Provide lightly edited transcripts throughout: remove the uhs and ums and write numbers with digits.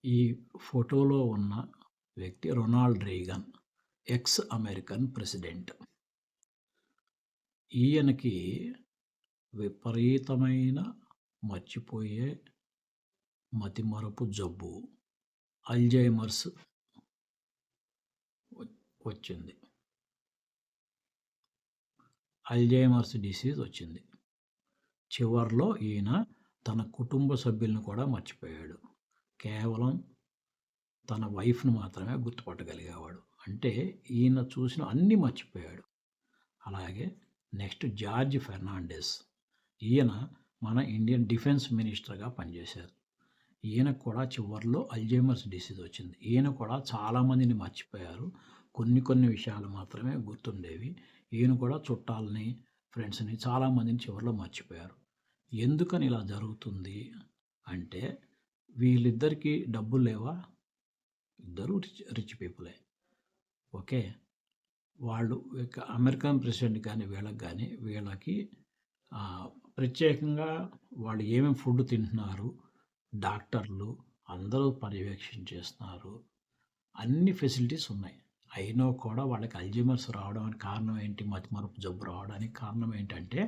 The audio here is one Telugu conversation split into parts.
ఈ ఫోటోలో ఉన్న వ్యక్తి Ronald Reagan, X American president. ఈయనకి విపరీతమైన మర్చిపోయే మతిమరుపు జబ్బు అల్జైమర్స్ వచ్చింది. అల్జైమర్స్ డిసీజ్ వచ్చింది. చివర్లో ఈయన తన కుటుంబ సభ్యులను కూడా మర్చిపోయాడు. కేవలం తన వైఫ్‌ను మాత్రమే గుర్తుపట్టగలిగేవాడు. అంటే ఈయన చూసిన అన్నీ మర్చిపోయాడు. అలాగే నెక్స్ట్ జార్జ్ ఫెర్నాండెస్. ఈయన మన ఇండియన్ డిఫెన్స్ మినిస్టర్‌గా పనిచేశారు. ఈయనకు కూడా చివర్లో అల్జైమర్స్ డిసీజ్ వచ్చింది. ఈయన కూడా చాలామందిని మర్చిపోయారు. కొన్ని విషయాలు మాత్రమే గుర్తుండేవి. ఈయన కూడా చుట్టాలని, ఫ్రెండ్స్‌ని చాలామందిని చివర్లో మర్చిపోయారు. ఎందుకని ఇలా జరుగుతుంది అంటే వీళ్ళిద్దరికీ డబ్బులు లేవా? ఇద్దరు రిచ్ పీపులే. ఓకే. వాళ్ళు అమెరికన్ ప్రెసిడెంట్ కానీ వీళ్ళకి ప్రత్యేకంగా వాళ్ళు ఏమేమి ఫుడ్ తింటున్నారు, డాక్టర్లు అందరూ పర్యవేక్షణ చేస్తున్నారు. అన్ని ఫెసిలిటీస్ ఉన్నాయి. అయినా కూడా వాళ్ళకి అల్జైమర్స్ రావడానికి కారణం ఏంటి? మతిమరుపు జబ్బు రావడానికి కారణం ఏంటంటే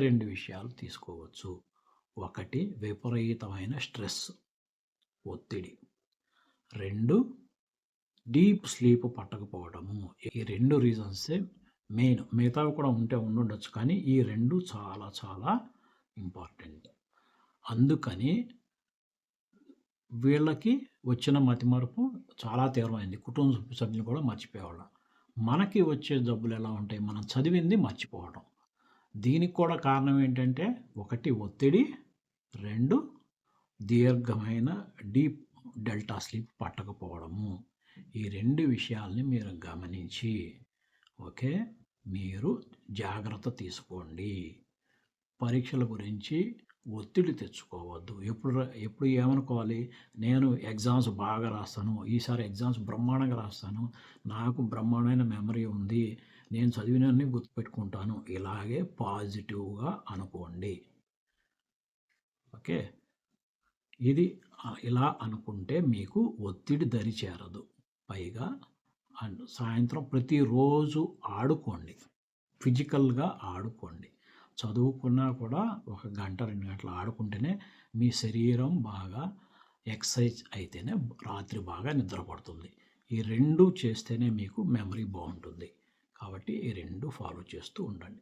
రెండు విషయాలు తీసుకోవచ్చు. ఒకటి విపరీతమైన స్ట్రెస్, ఒత్తిడి. 2 డీప్ స్లీప్ పట్టకపోవడము. ఈ 2 రీజన్సే మెయిన్. మిగతావి కూడా ఉండుండొచ్చు. కానీ ఈ 2 చాలా చాలా ఇంపార్టెంట్. అందుకని వీళ్ళకి వచ్చిన మతిమరుపు చాలా తీవ్రమైంది. కుటుంబ సభ్యులు కూడా మర్చిపోయేవాళ్ళం. మనకి వచ్చే జబ్బులు ఎలా ఉంటాయి? మనం చదివింది మర్చిపోవడం. దీనికి కూడా కారణం ఏంటంటే 1 ఒత్తిడి, 2 దీర్ఘమైన డీప్ డెల్టా స్లీప్ పట్టకపోవడము. ఈ 2 విషయాల్ని మీరు గమనించి ఓకే మీరు జాగ్రత్త తీసుకోండి. పరీక్షల గురించి ఒత్తిడి తెచ్చుకోవద్దు. ఎప్పుడు ఏమనుకోవాలి? నేను ఎగ్జామ్స్ బాగా రాస్తాను. ఈసారి ఎగ్జామ్స్ బ్రహ్మాండంగా రాస్తాను. నాకు బ్రహ్మాండమైన మెమరీ ఉంది. నేను చదివినవన్నీ గుర్తుపెట్టుకుంటాను. ఇలాగే పాజిటివ్‌గా అనుకోండి. ఓకే. ఇది ఇలా అనుకుంటే మీకు ఒత్తిడి దరి చేరదు. పైగా సాయంత్రం ప్రతిరోజు ఆడుకోండి. ఫిజికల్‌గా ఆడుకోండి. చదువుకున్నా కూడా 1 గంట, 2 గంటలు ఆడుకుంటేనే మీ శరీరం బాగా ఎక్సర్సైజ్ అయితేనే రాత్రి బాగా నిద్ర పడుతుంది. ఈ 2 చేస్తేనే మీకు మెమరీ బాగుంటుంది. కాబట్టి ఈ 2 ఫాలో చేస్తూ ఉండండి.